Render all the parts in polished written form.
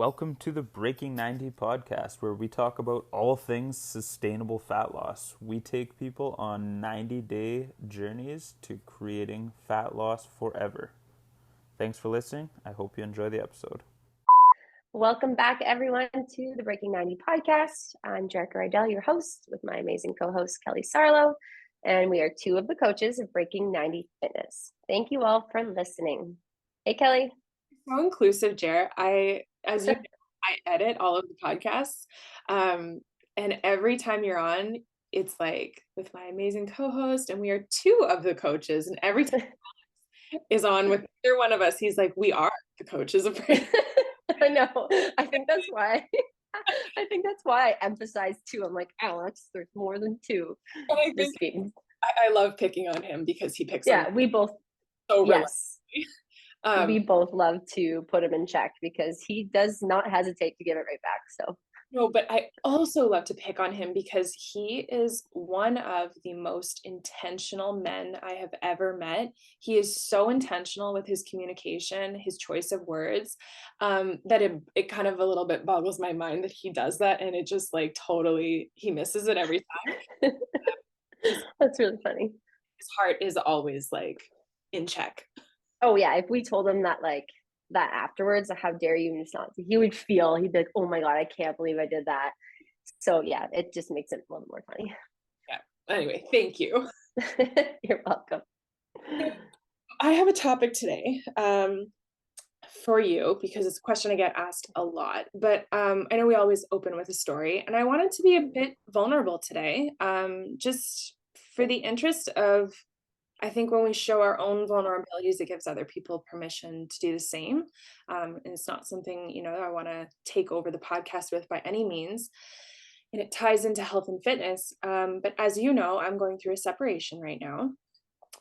Welcome to the Breaking 90 podcast, where we talk about all things sustainable fat loss. We take people on 90-day journeys to creating fat loss forever. Thanks for listening. I hope you enjoy the episode. Welcome back, everyone, to the Breaking 90 podcast. I'm Jerrika Rydell, your host, with my amazing co-host, Kelly Sarlo, and we are two of the coaches of Breaking 90 Fitness. Thank you all for listening. Hey, Kelly. So inclusive, Jer. As you know, I edit all of the podcasts, and every time you're on, it's like with my amazing co-host, and we are two of the coaches, and every time is on with either one of us, he's like, we are the coaches of Breaking. I know. I think that's why I emphasize two. I'm like, Alex, there's more than two. I love picking on him because he picks on we both so yes. We both love to put him in check because he does not hesitate to give it right back. So no, but I also love to pick on him because he is one of the most intentional men I have ever met. He is so intentional with his communication, his choice of words, that it kind of a little bit boggles my mind that he does that, and it just like totally, he misses it every time. That's really funny. His heart is always like in check. Oh yeah, if we told him that that afterwards, how dare you not, he'd be like, oh my God, I can't believe I did that. So yeah, it just makes it a little more funny. Yeah. Anyway, thank you. You're welcome. I have a topic today for you because it's a question I get asked a lot, but I know we always open with a story, and I wanted to be a bit vulnerable today, just for the interest of, I think when we show our own vulnerabilities, it gives other people permission to do the same. And it's not something, I want to take over the podcast with by any means. And it ties into health and fitness. But as you know, I'm going through a separation right now.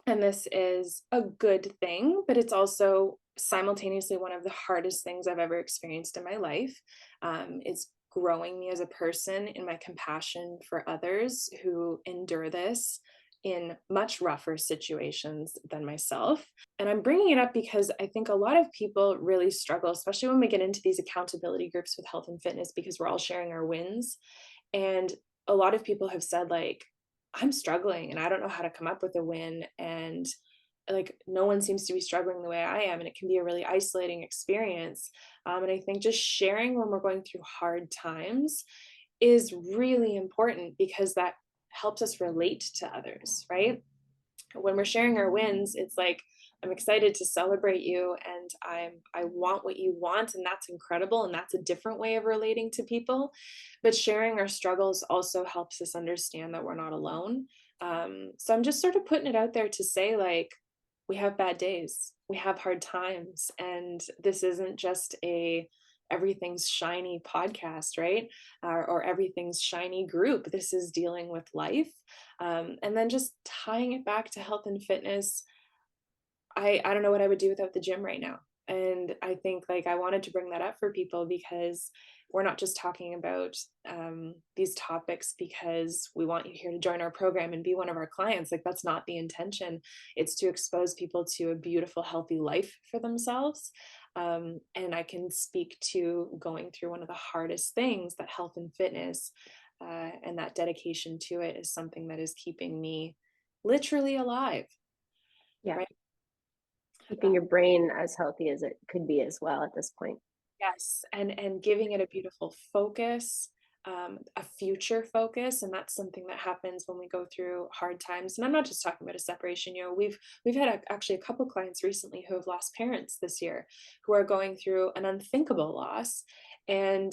And this is a good thing, but it's also simultaneously one of the hardest things I've ever experienced in my life. It's growing me as a person in my compassion for others who endure this in much rougher situations than myself. And I'm bringing it up because I think a lot of people really struggle, especially when we get into these accountability groups with health and fitness, because we're all sharing our wins. And a lot of people have said, like, I'm struggling and I don't know how to come up with a win. And like, no one seems to be struggling the way I am. And it can be a really isolating experience. And I think just sharing when we're going through hard times is really important because that helps us relate to others, right? When we're sharing our wins, it's like, I'm excited to celebrate you, and I want what you want, and that's incredible, and that's a different way of relating to people. But sharing our struggles also helps us understand that we're not alone. So I'm just sort of putting it out there to say, like, we have bad days, we have hard times, and this isn't just a everything's shiny podcast, right? Or everything's shiny group. This is dealing with life. And then just tying it back to health and fitness. I don't know what I would do without the gym right now. And I think like I wanted to bring that up for people because we're not just talking about these topics because we want you here to join our program and be one of our clients. Like, that's not the intention. It's to expose people to a beautiful, healthy life for themselves. And I can speak to going through one of the hardest things, that health and fitness, and that dedication to it is something that is keeping me literally alive. Yeah. Right? Keeping your brain as healthy as it could be as well at this point. Yes. And giving it a beautiful focus, a future focus. And that's something that happens when we go through hard times. And I'm not just talking about a separation. We've had actually a couple clients recently who have lost parents this year, who are going through an unthinkable loss, and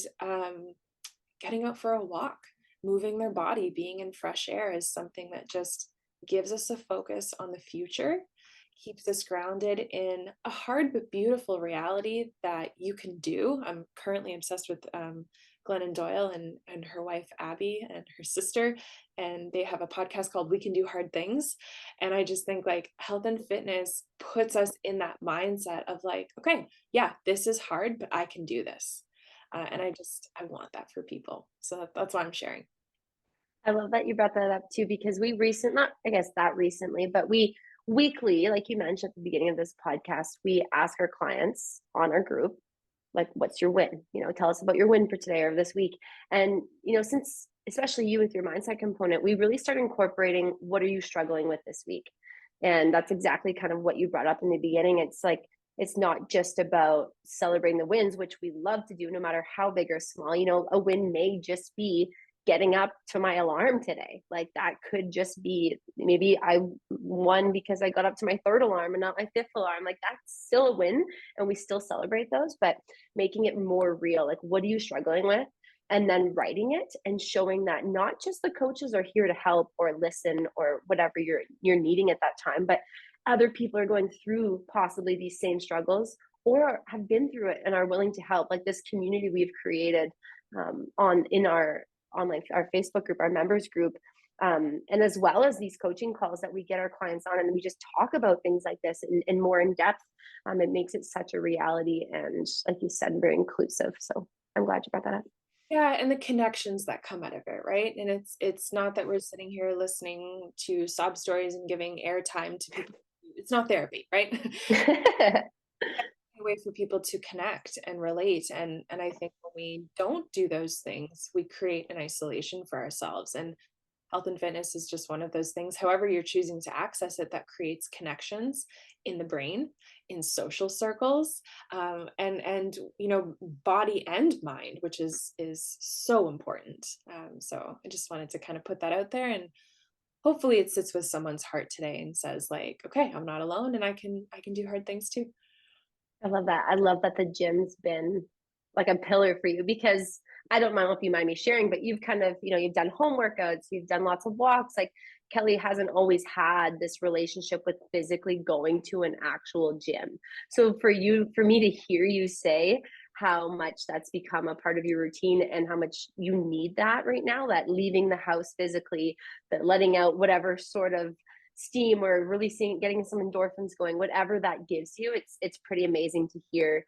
getting out for a walk, moving their body, being in fresh air is something that just gives us a focus on the future, keeps us grounded in a hard but beautiful reality that you can do. I'm currently obsessed with Glennon Doyle and her wife, Abby, and her sister, and they have a podcast called We Can Do Hard Things. And I just think like health and fitness puts us in that mindset of like, okay, yeah, this is hard, but I can do this. And I want that for people. So that's why I'm sharing. I love that you brought that up too, because not, I guess that recently, but we weekly, like you mentioned at the beginning of this podcast, we ask our clients on our group like, what's your win? Tell us about your win for today or this week. And, since especially you with your mindset component, we really start incorporating, what are you struggling with this week? And that's exactly kind of what you brought up in the beginning. It's like, it's not just about celebrating the wins, which we love to do no matter how big or small. A win may just be getting up to my alarm today. Like, that could just be, maybe I won because I got up to my third alarm and not my fifth alarm. Like, that's still a win, and we still celebrate those, but making it more real. Like, what are you struggling with? And then writing it and showing that not just the coaches are here to help or listen or whatever you're needing at that time, but other people are going through possibly these same struggles or have been through it and are willing to help. Like, this community we've created in our Facebook group, our members group, and as well as these coaching calls that we get our clients on, and we just talk about things like this in more in depth. It makes it such a reality, and like you said, very inclusive. So I'm glad you brought that up. Yeah, and the connections that come out of it, right? And it's not that we're sitting here listening to sob stories and giving airtime to people. It's not therapy, right? A way for people to connect and relate. And I think when we don't do those things, we create an isolation for ourselves. And health and fitness is just one of those things. However you're choosing to access it, that creates connections in the brain, in social circles, and body and mind, which is so important. So I just wanted to kind of put that out there, and hopefully it sits with someone's heart today and says, like, okay, I'm not alone, and I can do hard things too. I love that. I love that the gym's been like a pillar for you, because I don't know if you mind me sharing, but you've kind of, you've done home workouts, you've done lots of walks. Like, Kelly hasn't always had this relationship with physically going to an actual gym. So for me to hear you say how much that's become a part of your routine and how much you need that right now, that leaving the house physically, that letting out whatever sort of steam or releasing, getting some endorphins going, whatever that gives you, it's pretty amazing to hear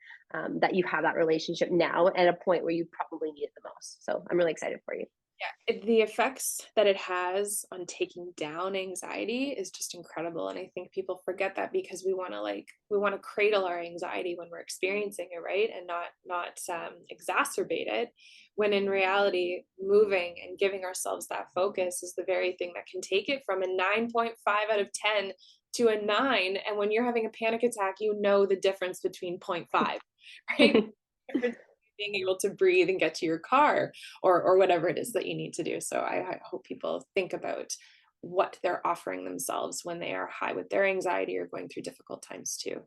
that you have that relationship now at a point where you probably need it the most. So I'm really excited for you. Yeah, the effects that it has on taking down anxiety is just incredible. And I think people forget that because we want to cradle our anxiety when we're experiencing it, right? And not exacerbate it, when in reality, moving and giving ourselves that focus is the very thing that can take it from a 9.5 out of 10 to a 9. And when you're having a panic attack, the difference between 0.5, right? Being able to breathe and get to your car or whatever it is that you need to do. So I hope people think about what they're offering themselves when they are high with their anxiety or going through difficult times too.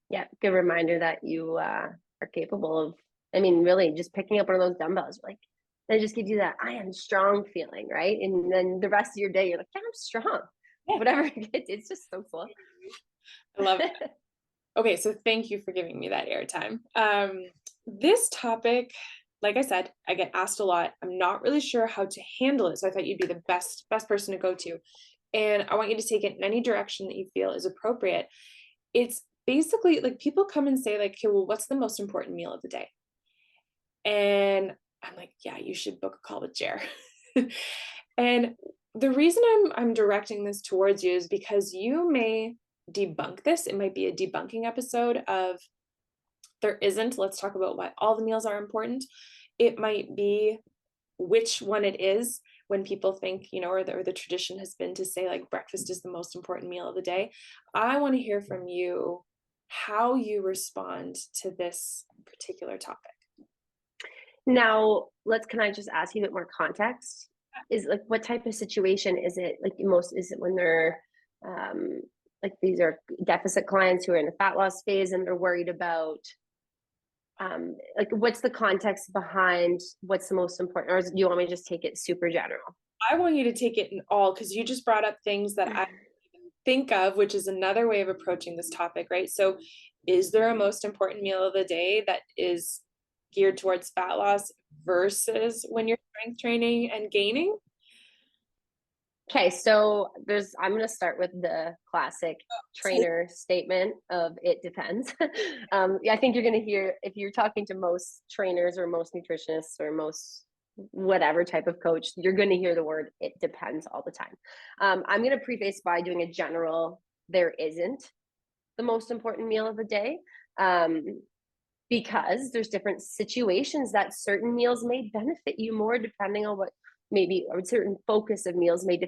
Yeah, good reminder that you are capable of, really just picking up one of those dumbbells, like, that just gives you that I am strong feeling, right? And then the rest of your day, you're like, yeah, I'm strong. Yeah. Whatever it's just so cool. I love it. Okay, so thank you for giving me that airtime. This topic, like I said, I get asked a lot. I'm not really sure how to handle it, so I thought you'd be the best person to go to. And I want you to take it in any direction that you feel is appropriate. It's basically like, people come and say, like, okay, well, what's the most important meal of the day? And I'm like, yeah, you should book a call with Jer. And the reason I'm directing this towards you is because you may debunk this. It might be a debunking episode of there isn't. Let's talk about why all the meals are important. It might be which one it is, when people think, or the tradition has been to say, like, breakfast is the most important meal of the day. I want to hear from you how you respond to this particular topic. Now, can I just ask you a bit more context? Is, like, what type of situation is it? Like, is it when they're like, these are deficit clients who are in the fat loss phase and they're worried about like, what's the context behind what's the most important, or do you want me to just take it super general? I want you to take it in all, because you just brought up things that I didn't think of, which is another way of approaching this topic, right? So is there a most important meal of the day that is geared towards fat loss versus when you're strength training and gaining? Okay, so I'm going to start with the classic trainer statement of it depends. I think you're going to hear, if you're talking to most trainers or most nutritionists or most whatever type of coach, you're going to hear the word it depends all the time. I'm going to preface by doing a general, there isn't the most important meal of the day. because there's different situations that certain meals may benefit you more depending on what maybe a certain focus of meals may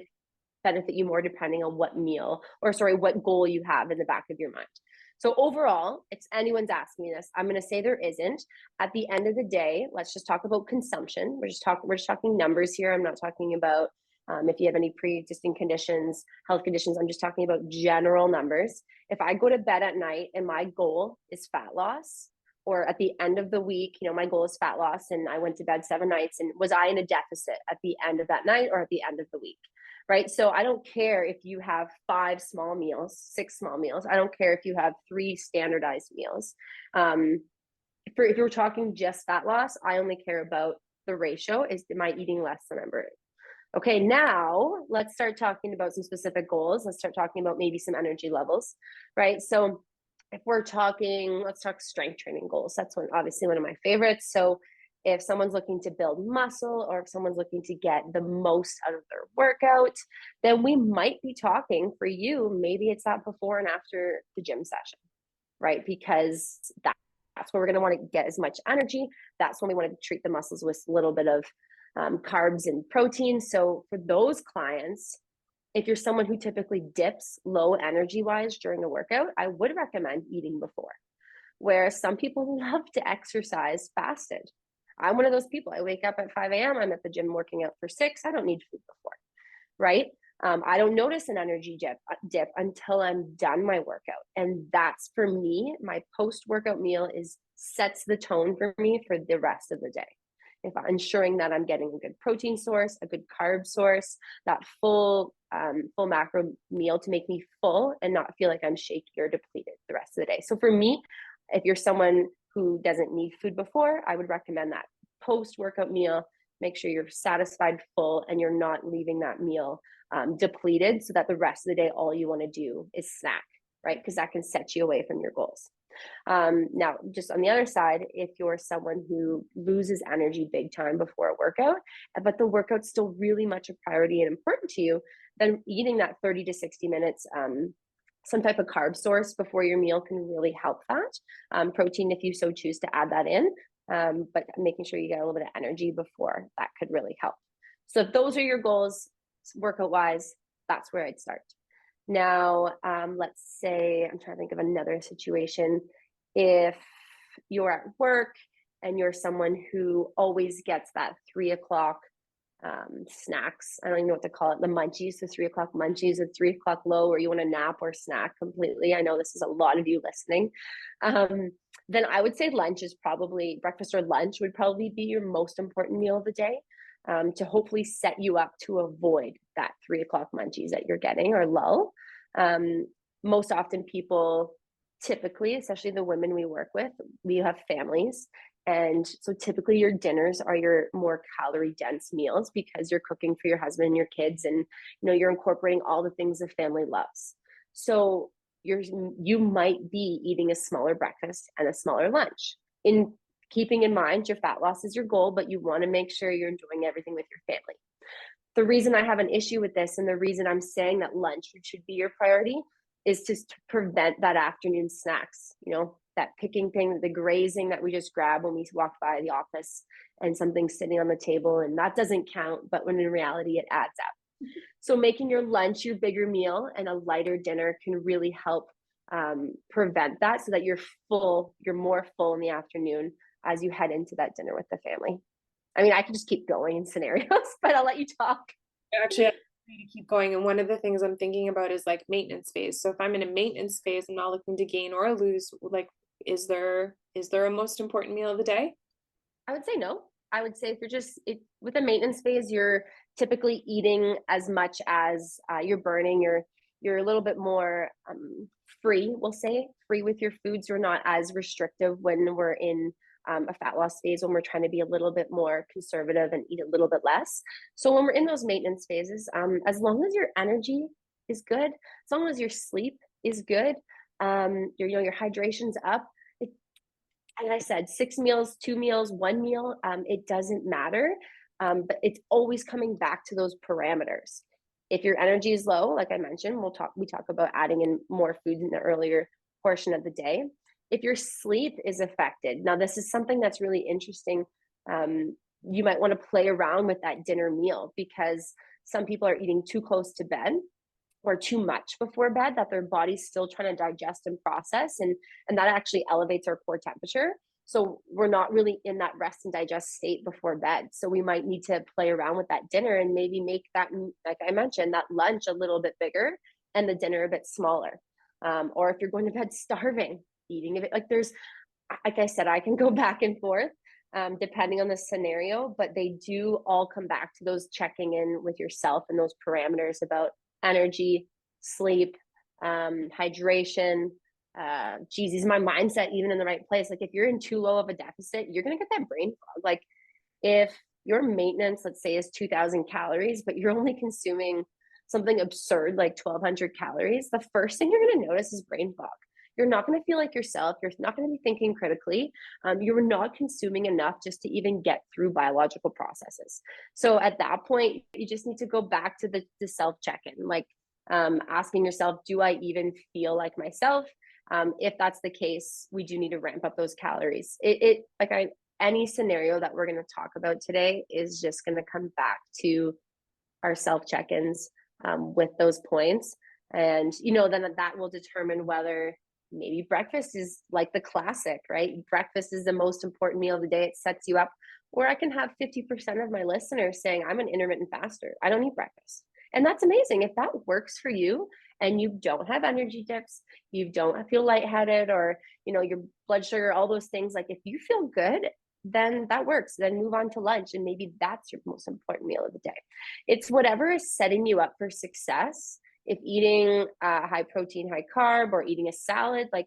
benefit you more depending on what meal or what goal you have in the back of your mind. So overall, if anyone's asking me this, I'm going to say there isn't. At the end of the day, let's just talk about consumption. We're just talking numbers here. I'm not talking about if you have any pre-existing conditions, health conditions. I'm just talking about general numbers. If I go to bed at night and my goal is fat loss, or at the end of the week, my goal is fat loss, and I went to bed 7 nights, and was I in a deficit at the end of that night or at the end of the week? Right? So I don't care if you have 5 small meals, 6 small meals. I don't care if you have 3 standardized meals. If you're talking just fat loss, I only care about the ratio. Am I eating less than I'm burning? Okay, now let's start talking about some specific goals. Let's start talking about maybe some energy levels, right? So if we're talking, let's talk strength training goals. That's obviously one of my favorites. So if someone's looking to build muscle, or if someone's looking to get the most out of their workout, then we might be talking, for you, maybe it's that before and after the gym session, right? Because that's where we're going to want to get as much energy. That's when we want to treat the muscles with a little bit of carbs and protein. So for those clients, if you're someone who typically dips low energy wise during a workout, I would recommend eating before. Whereas some people love to exercise fasted. I'm one of those people. I wake up at 5 a.m. I'm at the gym working out for 6. I don't need food before, right? I don't notice an energy dip until I'm done my workout. And that's, for me, my post-workout meal sets the tone for me for the rest of the day. If I'm ensuring that I'm getting a good protein source, a good carb source, that full macro meal to make me full and not feel like I'm shaky or depleted the rest of the day. So for me, if you're someone who doesn't need food before, I would recommend that post-workout meal. Make sure you're satisfied, full, and you're not leaving that meal depleted, so that the rest of the day, all you want to do is snack, right? Because that can set you away from your goals. Now, just on the other side, if you're someone who loses energy big time before a workout, but the workout's still really much a priority and important to you, then eating that 30 to 60 minutes, some type of carb source before your meal can really help that. Protein, if you so choose to add that in, but making sure you get a little bit of energy before, that could really help. So if those are your goals, workout wise, that's where I'd start. Now, let's say, I'm trying to think of another situation. If you're at work and you're someone who always gets that 3 o'clock snacks, I don't even know what to call it, the munchies, the 3 o'clock munchies, the 3 o'clock low, or you want to nap or snack completely. I know this is a lot of you listening. Then I would say breakfast or lunch would probably be your most important meal of the day. To hopefully set you up to avoid that 3 o'clock munchies that you're getting, or lull. Most often people, typically, especially the women we work with, we have families. And so typically your dinners are your more calorie dense meals, because you're cooking for your husband and your kids, and you're incorporating all the things the family loves. So you might be eating a smaller breakfast and a smaller lunch, in keeping in mind your fat loss is your goal, but you want to make sure you're enjoying everything with your family. The reason I have an issue with this, and the reason I'm saying that lunch should be your priority, is just to prevent that afternoon snacks, that picking thing, the grazing that we just grab when we walk by the office and something's sitting on the table, and that doesn't count, but when in reality it adds up. So making your lunch your bigger meal and a lighter dinner can really help prevent that, so that you're more full in the afternoon as you head into that dinner with the family. I mean, I could just keep going in scenarios, but I'll let you talk. Actually, I need to keep going. And one of the things I'm thinking about is like maintenance phase. So if I'm in a maintenance phase, I'm not looking to gain or lose, like, is there a most important meal of the day? I would say no. I would say with a maintenance phase, you're typically eating as much as you're burning. You're a little bit more free, we'll say, free with your foods. You're not as restrictive when we're in a fat loss phase, when we're trying to be a little bit more conservative and eat a little bit less. So when we're in those maintenance phases, as long as your energy is good, as long as your sleep is good, your hydration's up. And I said 6 meals, 2 meals, 1 meal, it doesn't matter. But it's always coming back to those parameters. If your energy is low, like I mentioned, we talk about adding in more food in the earlier portion of the day. if your sleep is affected, now this is something that's really interesting. You might want to play around with that dinner meal, because some people are eating too close to bed or too much before bed, that their body's still trying to digest and process, and that actually elevates our core temperature. So we're not really in that rest and digest state before bed. So we might need to play around with that dinner and maybe make that, like I mentioned, that lunch a little bit bigger and the dinner a bit smaller. Or if you're going to bed starving, eating a bit, like there's, like I said, I can go back and forth depending on the scenario, but they do all come back to those checking in with yourself and those parameters about energy, sleep, hydration. Geez, is my mindset even in the right place? Like if you're in too low of a deficit, you're gonna get that brain fog. Like if your maintenance, let's say, is 2,000 calories, but you're only consuming something absurd like 1,200 calories, the first thing you're gonna notice is brain fog. You're not going to feel like yourself. You're not going to be thinking critically. You're not consuming enough just to even get through biological processes. So at that point, you just need to go back to the self check-in, like asking yourself, do I even feel like myself? If that's the case, we do need to ramp up those calories. Any scenario that we're going to talk about today is just going to come back to our self check-ins with those points. And, then that will determine whether maybe breakfast is like the classic, right? Breakfast is the most important meal of the day. It sets you up. Or I can have 50% of my listeners saying, I'm an intermittent faster. I don't eat breakfast. And that's amazing. If that works for you and you don't have energy dips, you don't feel lightheaded, or, your blood sugar, all those things, like if you feel good, then that works. Then move on to lunch. And maybe that's your most important meal of the day. It's whatever is setting you up for success. If eating high protein, high carb, or eating a salad, like,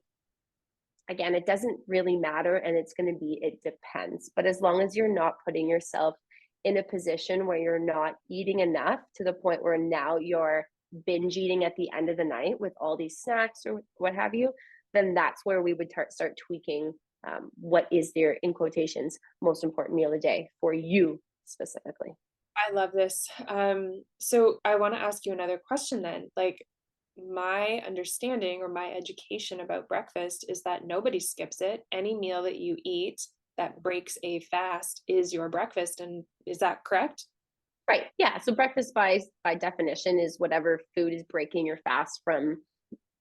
again, it doesn't really matter. And it's going to be, it depends. But as long as you're not putting yourself in a position where you're not eating enough to the point where now you're binge eating at the end of the night with all these snacks or what have you, then that's where we would start tweaking what is their, in quotations, most important meal of the day for you specifically. I love this. So I want to ask you another question then. Like, my understanding or my education about breakfast is that nobody skips it. Any meal that you eat that breaks a fast is your breakfast. And is that correct? Right. Yeah. So breakfast by definition is whatever food is breaking your fast, from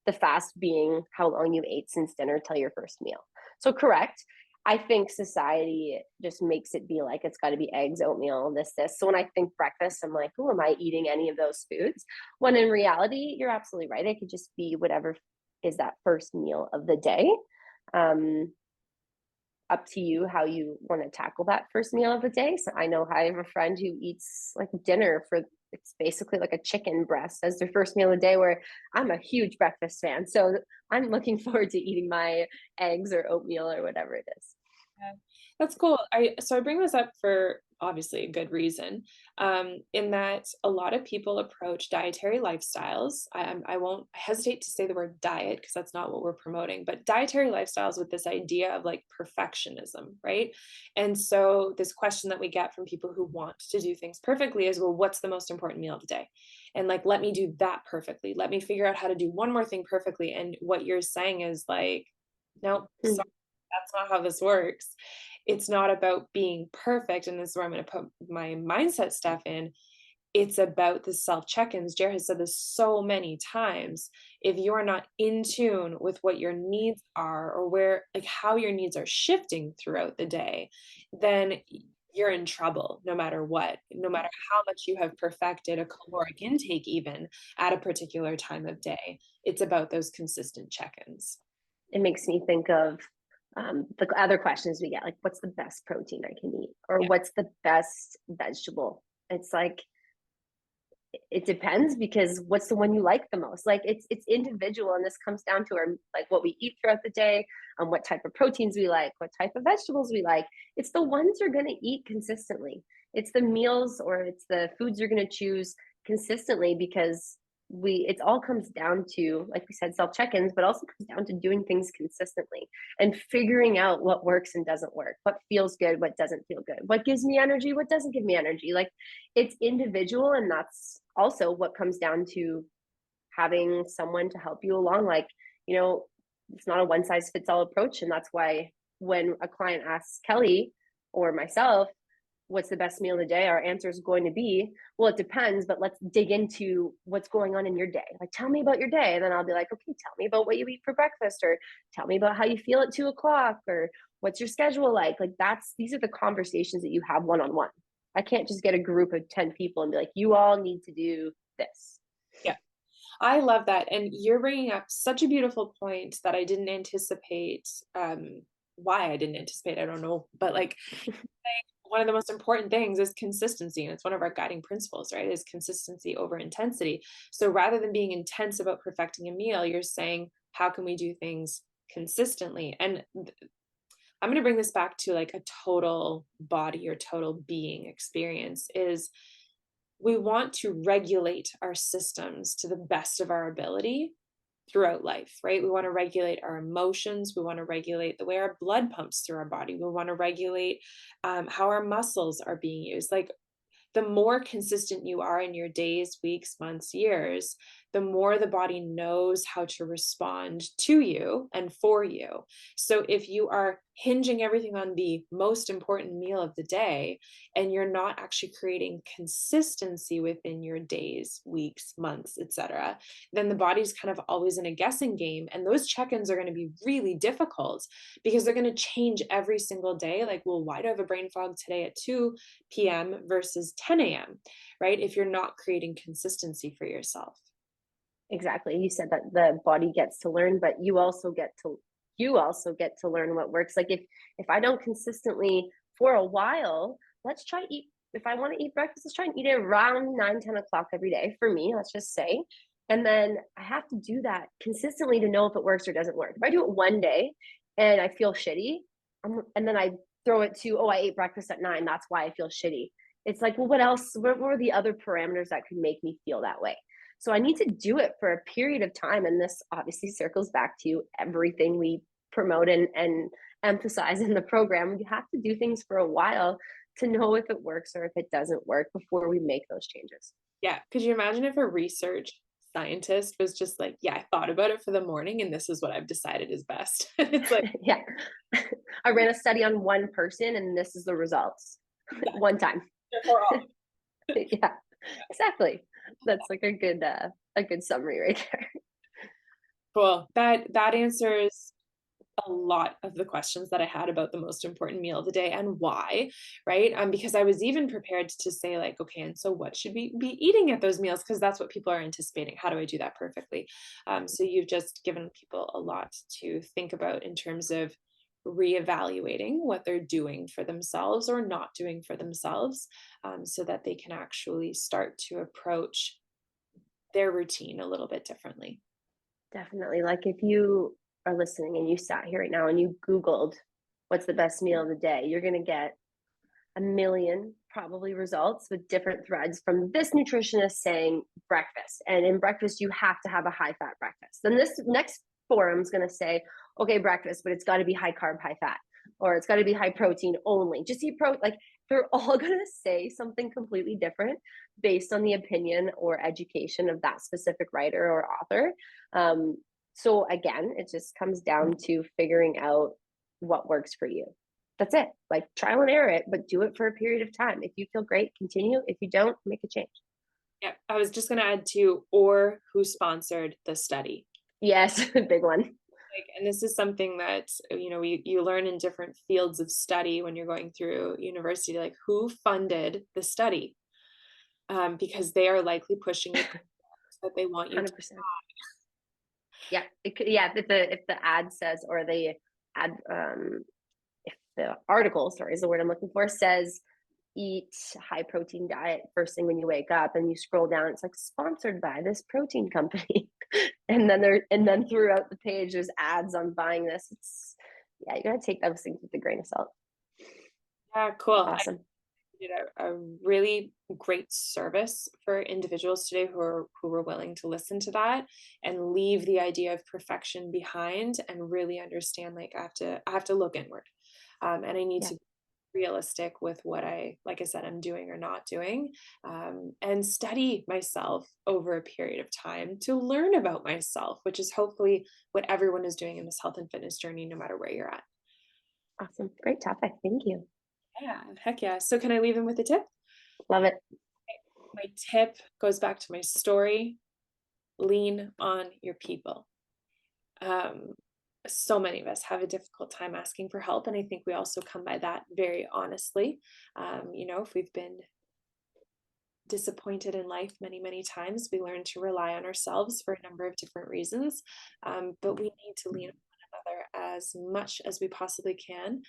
the fast being how long you ate since dinner till your first meal. So correct. I think society just makes it be like it's got to be eggs, oatmeal, this. So when I think breakfast, I'm like, oh, am I eating any of those foods? When in reality, you're absolutely right. It could just be whatever is that first meal of the day. Up to you how you want to tackle that first meal of the day. So I know I have a friend who eats like dinner for, it's basically like a chicken breast as their first meal of the day, where I'm a huge breakfast fan. So I'm looking forward to eating my eggs or oatmeal or whatever it is. Yeah, that's cool. I bring this up for obviously a good reason, in that a lot of people approach dietary lifestyles. I won't hesitate to say the word diet because that's not what we're promoting, but dietary lifestyles with this idea of like perfectionism, right? And so this question that we get from people who want to do things perfectly is, well, what's the most important meal of the day? And like, let me do that perfectly. Let me figure out how to do one more thing perfectly. And what you're saying is like, no, sorry, that's not how this works. It's not about being perfect. And this is where I'm going to put my mindset stuff in. It's about the self check-ins. Jer has said this so many times. If you're not in tune with what your needs are, or where, like how your needs are shifting throughout the day, then you're in trouble no matter what, no matter how much you have perfected a caloric intake, even at a particular time of day. It's about those consistent check-ins. It makes me think of the other questions we get, like, what's the best protein I can eat? Or what's the best vegetable? It's like, it depends, because what's the one you like the most? Like it's individual. And this comes down to our, like what we eat throughout the day, and what type of proteins we like, what type of vegetables we like. It's the ones you're going to eat consistently. It's the meals, or it's the foods you're going to choose consistently, because it all comes down to, like we said, self check-ins, but also comes down to doing things consistently and figuring out what works and doesn't work, what feels good, what doesn't feel good, what gives me energy, what doesn't give me energy. Like it's individual. And that's also what comes down to having someone to help you along. Like, it's not a one size fits all approach. And that's why when a client asks Kelly or myself, what's the best meal of the day? Our answer is going to be, well, it depends, but let's dig into what's going on in your day. Like, tell me about your day. And then I'll be like, okay, tell me about what you eat for breakfast, or tell me about how you feel at 2:00, or what's your schedule like? Like these are the conversations that you have one-on-one. I can't just get a group of 10 people and be like, you all need to do this. Yeah. I love that. And you're bringing up such a beautiful point that I didn't anticipate. Why I didn't anticipate, I don't know. But like one of the most important things is consistency. And it's one of our guiding principles, right? Is consistency over intensity. So rather than being intense about perfecting a meal, you're saying, how can we do things consistently? And I'm going to bring this back to like a total body or total being experience is we want to regulate our systems to the best of our ability throughout life, right? We want to regulate our emotions. We want to regulate the way our blood pumps through our body. We want to regulate how our muscles are being used. Like the more consistent you are in your days, weeks, months, years, the more the body knows how to respond to you and for you. So if you are hinging everything on the most important meal of the day, and you're not actually creating consistency within your days, weeks, months, etc., then the body's kind of always in a guessing game. And those check-ins are going to be really difficult because they're going to change every single day. Like, well, why do I have a brain fog today at 2 p.m. versus 10 a.m., right? If you're not creating consistency for yourself. Exactly. You said that the body gets to learn, but you also get to learn what works. Like if I don't consistently for a while, let's try eat. If I want to eat breakfast, let's try and eat it around 9-10 o'clock every day for me, let's just say. And then I have to do that consistently to know if it works or doesn't work. If I do it one day and I feel shitty, and then I throw it to, oh, I ate breakfast at 9, that's why I feel shitty. It's like, well, what else? What were the other parameters that could make me feel that way? So I need to do it for a period of time. And this obviously circles back to everything we promote and emphasize in the program. You have to do things for a while to know if it works or if it doesn't work before we make those changes. Yeah. Could you imagine if a research scientist was just like, yeah, I thought about it for the morning and this is what I've decided is best. It's like, yeah, I ran a study on one person and this is the results. Yeah. One time. Yeah, exactly. That's like a good summary right there. Cool. That answers a lot of the questions that I had about the most important meal of the day and why, right? Because I was even prepared to say like, okay, and so what should we be eating at those meals? Because that's what people are anticipating. How do I do that perfectly? So you've just given people a lot to think about in terms of reevaluating what they're doing for themselves or not doing for themselves, so that they can actually start to approach their routine a little bit differently. Definitely. Like if you are listening and you sat here right now and you Googled what's the best meal of the day, you're going to get a million probably results with different threads from this nutritionist saying breakfast. And in breakfast, you have to have a high fat breakfast. Then this next forum is going to say, okay, breakfast, but it's got to be high carb, high fat, or it's got to be high protein only. Just eat protein. Like they're all going to say something completely different based on the opinion or education of that specific writer or author. So again, it just comes down to figuring out what works for you. That's it. Like trial and error it, but do it for a period of time. If you feel great, continue. If you don't, make a change. Yeah, I was just going to add to, or who sponsored the study. Yes, big one. Like, and this is something that, you know, you learn in different fields of study when you're going through university, like who funded the study, because they are likely pushing it that they want you 100%. To buy. Yeah, it could, yeah. If the ad says, or the ad, if the article, sorry, is the word I'm looking for, says eat high protein diet first thing when you wake up, and you scroll down, it's like sponsored by this protein company, and then throughout the page there's ads on buying this. It's, yeah, you gotta take those things with a grain of salt. Yeah, cool. Awesome. Did a really great service for individuals today who were willing to listen to that and leave the idea of perfection behind and really understand, like I have to look inward, and I need to realistic with what like I said, I'm doing or not doing, and study myself over a period of time to learn about myself, which is hopefully what everyone is doing in this health and fitness journey, no matter where you're at. Awesome. Great topic. Thank you. Yeah, heck yeah. So can I leave him with a tip? Love it. My tip goes back to my story. Lean on your people. So many of us have a difficult time asking for help, and I think we also come by that very honestly. If we've been disappointed in life many times, we learn to rely on ourselves for a number of different reasons, but we need to lean on one another as much as we possibly can,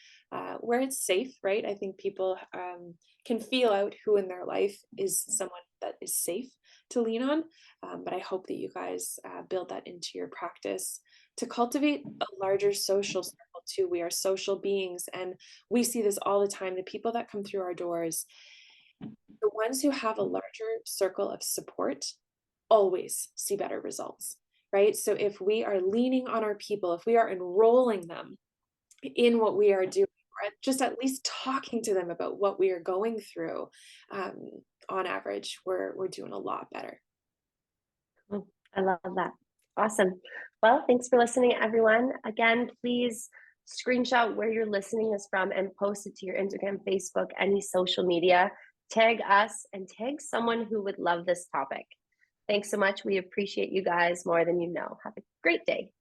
where it's safe, right? I think people can feel out who in their life is someone that is safe to lean on, but I hope that you guys build that into your practice to cultivate a larger social circle too. We are social beings, and we see this all the time. The people that come through our doors, the ones who have a larger circle of support, always see better results, right? So if we are leaning on our people, if we are enrolling them in what we are doing, or just at least talking to them about what we are going through, on average, we're doing a lot better. I love that. Awesome. Well, thanks for listening, everyone. Again, please screenshot where you're listening us from and post it to your Instagram, Facebook, any social media. Tag us and tag someone who would love this topic. Thanks so much. We appreciate you guys more than you know. Have a great day.